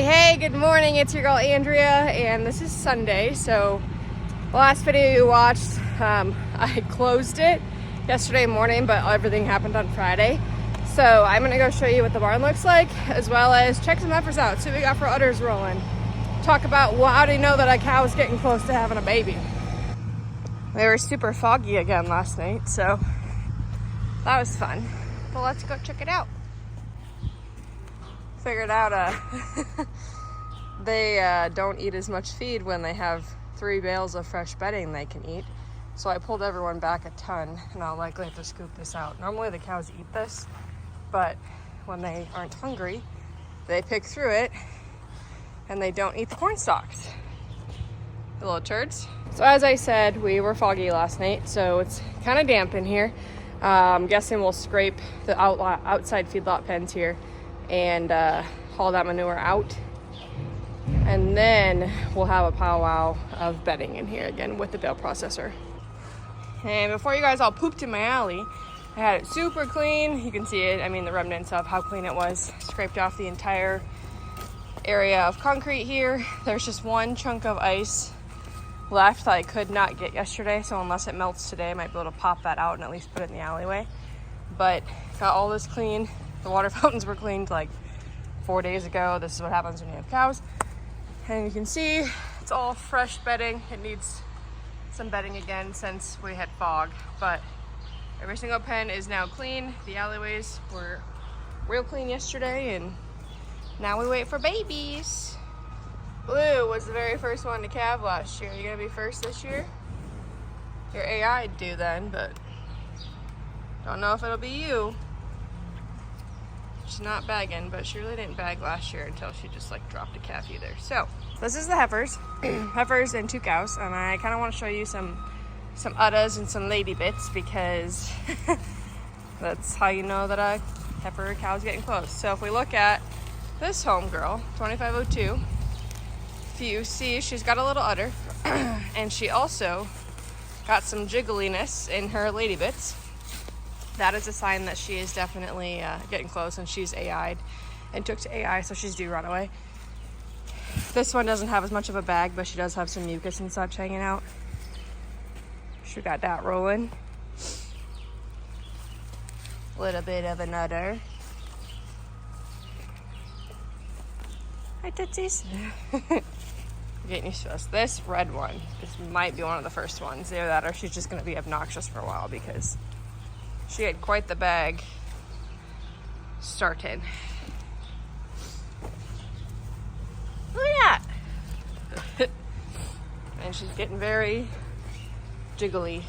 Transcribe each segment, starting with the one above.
Hey, good morning. It's your girl Andrea, and this is Sunday. So the last video you watched, I closed it yesterday morning, but everything happened on Friday. So I'm gonna go show you what the barn looks like, as well as check some heifers out, see what we got for udders rolling. Talk about, well, how do you know that a cow is getting close to having a baby? They were super foggy again last night, so that was fun. Well, let's go check it out. Figured out they don't eat as much feed when they have 3 bales of fresh bedding they can eat. So I pulled everyone back a ton, and I'll likely have to scoop this out. Normally the cows eat this, but when they aren't hungry, they pick through it and they don't eat the corn stalks. The little turds. So as I said, we were foggy last night, so it's kind of damp in here. I'm guessing we'll scrape the outside feedlot pens here and haul that manure out. And then we'll have a powwow of bedding in here again with the bale processor. And before you guys all pooped in my alley, I had it super clean. You can see it, I mean the remnants of how clean it was. Scraped off the entire area of concrete here. There's just one chunk of ice left that I could not get yesterday, so unless it melts today, I might be able to pop that out and at least put it in the alleyway. But got all this clean. The water fountains were cleaned like 4 days ago. This is what happens when you have cows. And you can see it's all fresh bedding. It needs some bedding again since we had fog, but every single pen is now clean. The alleyways were real clean yesterday, and now we wait for babies. Blue was the very first one to calve last year. Are you gonna be first this year? Your AI'd do then, but don't know if it'll be you. She's not bagging, but she really didn't bag last year until she just like dropped a calf either. So this is the heifers, heifers and 2 cows, and I kind of want to show you some udders and some lady bits because that's how you know that a heifer or cow is getting close. So if we look at this homegirl, 2502, if you see, she's got a little udder, and she also got some jiggliness in her lady bits. That is a sign that she is definitely getting close, and she's AI'd and took to AI, so she's due right away. This one doesn't have as much of a bag, but she does have some mucus and such hanging out. She got that rolling. A little bit of an udder. Hi, tootsies. Getting used to us. This red one, this might be one of the first ones. Either that or she's just going to be obnoxious for a while because she had quite the bag started. Look at that. And she's getting very jiggly.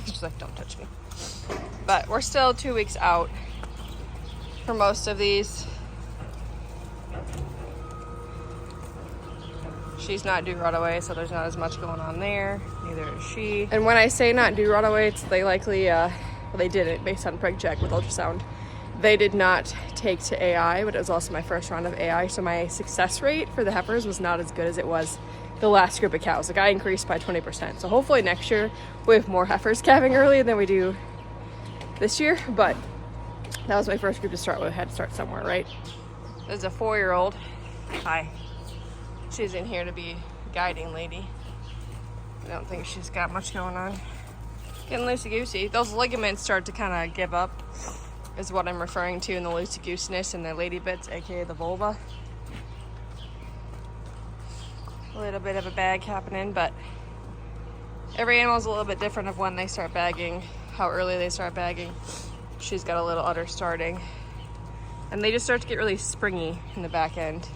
She's like, don't touch me. But we're still 2 weeks out for most of these. She's not due right away, so there's not as much going on there. Neither is she. And when I say not due right away, it's they likely, well, they did it based on preg check with ultrasound. They did not take to AI, but it was also my first round of AI, so my success rate for the heifers was not as good as it was the last group of cows. Like I increased by 20%. So hopefully next year we have more heifers calving early than we do this year, but that was my first group to start with. I had to start somewhere, right? There's a 4-year-old. Hi. She's in here to be a guiding lady. I don't think she's got much going on. Getting loosey-goosey. Those ligaments start to kind of give up is what I'm referring to in the loosey-gooseness and the lady bits, aka the vulva. A little bit of a bag happening, but every animal is a little bit different of when they start bagging, how early they start bagging. She's got a little udder starting. And they just start to get really springy in the back end.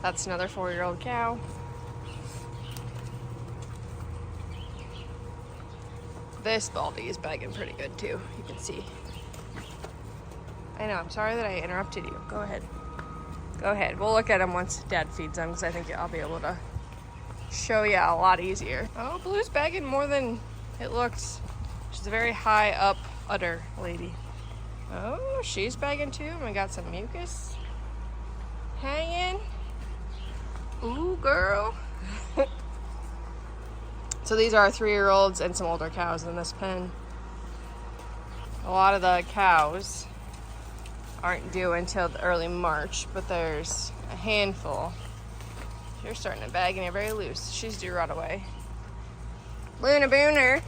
That's another 4-year-old cow. This Baldy is bagging pretty good too, you can see. I know, I'm sorry that I interrupted you. Go ahead. Go ahead. We'll look at him once Dad feeds him because I think I'll be able to show you a lot easier. Oh, Blue's bagging more than it looks. She's a very high up udder lady. Oh, she's bagging too. And we got some mucus hanging. Ooh, girl. So these are 3-year-olds and some older cows in this pen. A lot of the cows aren't due until early March, but there's a handful. You're starting to bag and you're very loose. She's due right away. Luna Booner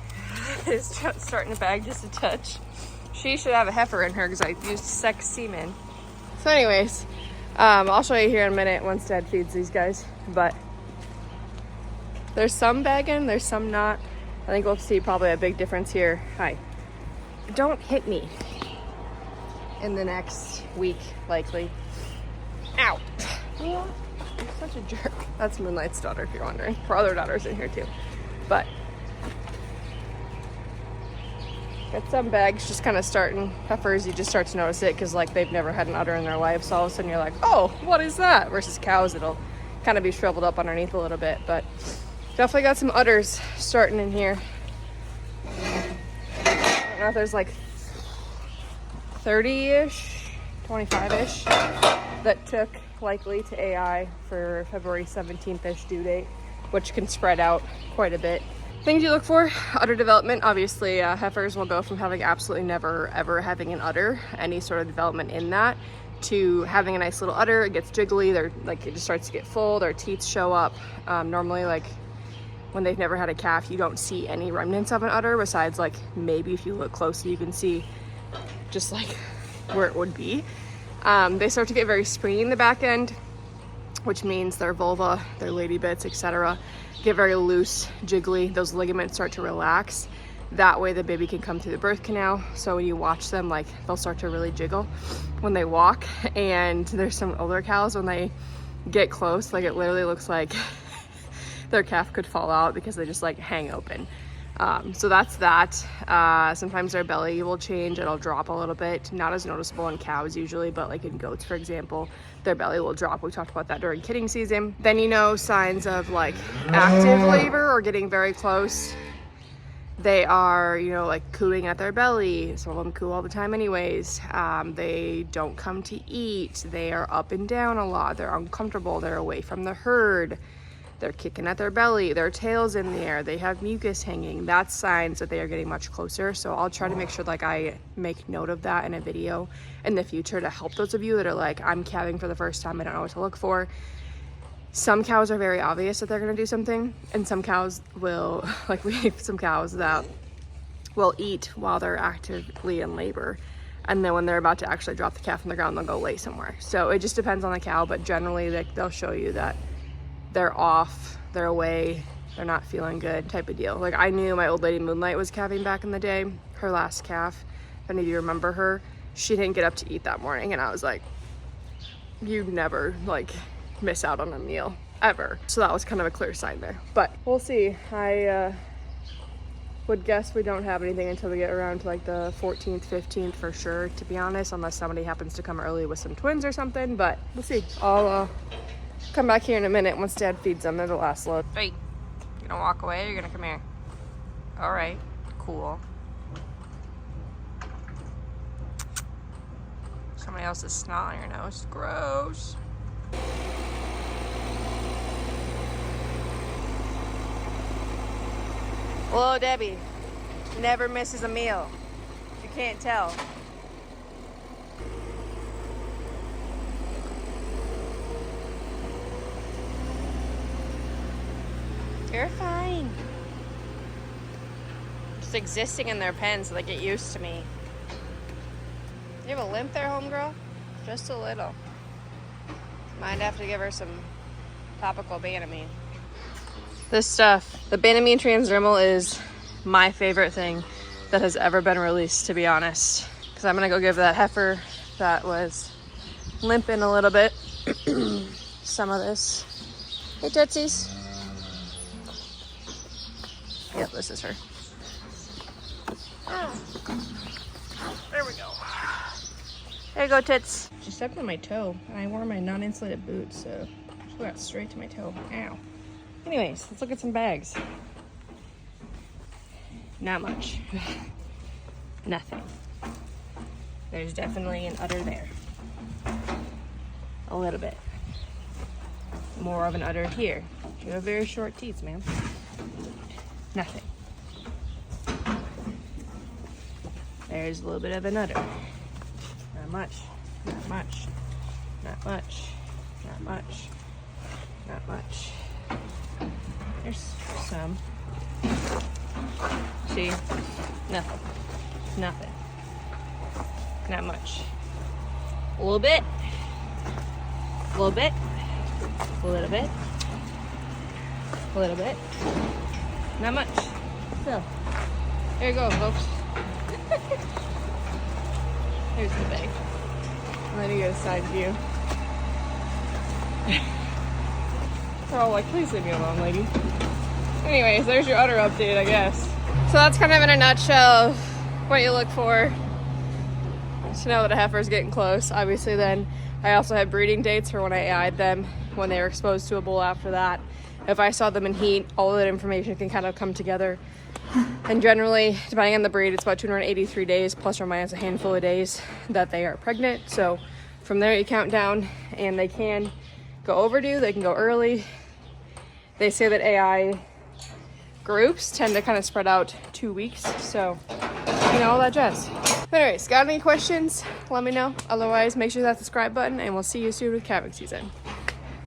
is starting to bag just a touch. She should have a heifer in her because I used sex semen. So anyways, I'll show you here in a minute once Dad feeds these guys. But there's some bagging, there's some not. I think we'll see probably a big difference here. Hi. Don't hit me. In the next week, likely. Ow. You're such a jerk. That's Moonlight's daughter, if you're wondering. Her other daughter's in here too. But got some bags just kind of starting. Heifers, you just start to notice it because like they've never had an udder in their life. So all of a sudden you're like, oh, what is that? Versus cows, it'll kind of be shriveled up underneath a little bit. But definitely got some udders starting in here. I don't know if there's like 30-ish, 25-ish that took likely to AI for February 17th-ish due date, which can spread out quite a bit. Things you look for, udder development. Obviously, heifers will go from having absolutely never, ever having an udder, any sort of development in that, to having a nice little udder. It gets jiggly, they're like, it just starts to get full, their teeth show up. Normally, like when they've never had a calf, you don't see any remnants of an udder, besides like maybe if you look closely, you can see just like where it would be. They start to get very springy in the back end, which means their vulva, their lady bits, etc. get very loose, jiggly. Those ligaments start to relax. That way the baby can come through the birth canal. So when you watch them, like they'll start to really jiggle when they walk. And there's some older cows, when they get close, like it literally looks like their calf could fall out because they just like hang open. So that's that. Sometimes their belly will change, it'll drop a little bit. Not as noticeable in cows usually, but like in goats, for example, their belly will drop. We talked about that during kidding season. Then you know signs of like active labor or getting very close. They are, you know, like cooing at their belly. Some of them coo all the time anyways. They don't come to eat. They are up and down a lot. They're uncomfortable. They're away from the herd. They're kicking at their belly, their tail's in the air, they have mucus hanging. That's signs that they are getting much closer. So I'll try to make sure like I make note of that in a video in the future to help those of you that are like, I'm calving for the first time, I don't know what to look for. Some cows are very obvious that they're gonna do something, and some cows will, like we have some cows that will eat while they're actively in labor. And then when they're about to actually drop the calf on the ground, they'll go lay somewhere. So it just depends on the cow, but generally they'll show you that they're off, they're away, they're not feeling good type of deal. Like I knew my old lady Moonlight was calving back in the day, her last calf. If any of you remember her, she didn't get up to eat that morning. And I was like, you never like miss out on a meal ever. So that was kind of a clear sign there, but we'll see. I would guess we don't have anything until we get around to like the 14th, 15th for sure, to be honest, unless somebody happens to come early with some twins or something, but we'll see. I'll come back here in a minute once Dad feeds them. They're the last load. Hey, you gonna walk away or you're gonna come here? All right, cool. Somebody else's snot on your nose. Gross. Hello, Debbie. Never misses a meal. You can't tell. You're fine. Just existing in their pen so they get used to me. You have a limp there, homegirl? Just a little. Might have to give her some topical Banamine. This stuff, the Banamine transdermal, is my favorite thing that has ever been released, to be honest. Because I'm gonna go give that heifer that was limping a little bit some of this. Hey, Tootsies. Yep, this is her. Oh. There we go. There you go, Tits. She stepped on my toe, and I wore my non-insulated boots, so she got straight to my toe. Ow. Anyways, let's look at some bags. Not much. Nothing. There's definitely an udder there. A little bit. More of an udder here. You have very short teeth, man. Nothing. There's a little bit of an udder. Not much, not much, not much, not much, not much. There's some. See? Nothing. Nothing. Not much. A little bit. A little bit. A little bit. A little bit. Not much. So, there you go, folks. Here's the bag. Let me get a side view. They're all like, please leave me alone, lady. Anyways, there's your udder update, I guess. So that's kind of in a nutshell what you look for to know that a heifer is getting close. Obviously, then I also have breeding dates for when I eyed them, when they were exposed to a bull after that. If I saw them in heat, all of that information can kind of come together. And generally, depending on the breed, it's about 283 days, plus or minus a handful of days that they are pregnant. So from there you count down, and they can go overdue, they can go early. They say that AI groups tend to kind of spread out 2 weeks, so you know, all that jazz. But anyways, got any questions? Let me know. Otherwise, make sure that subscribe button, and we'll see you soon with calving season.